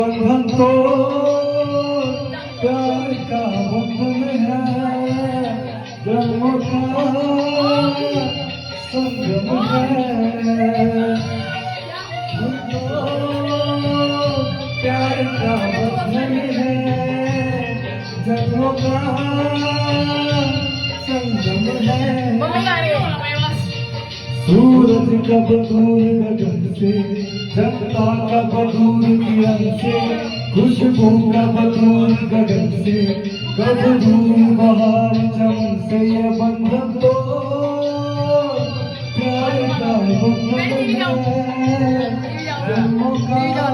बंधन तो प्यार का बंधन है, जन्मों का संगम है। तो प्यार का बंधन है, जन्मों का संगम है। सूरज कब दूर गगन से, जनता कब दूर किरण से, खुशबू कब दूर गगन से, कब दूर बहार चमन से। ये बंधन तो प्यार का बंधन है, जन्मों का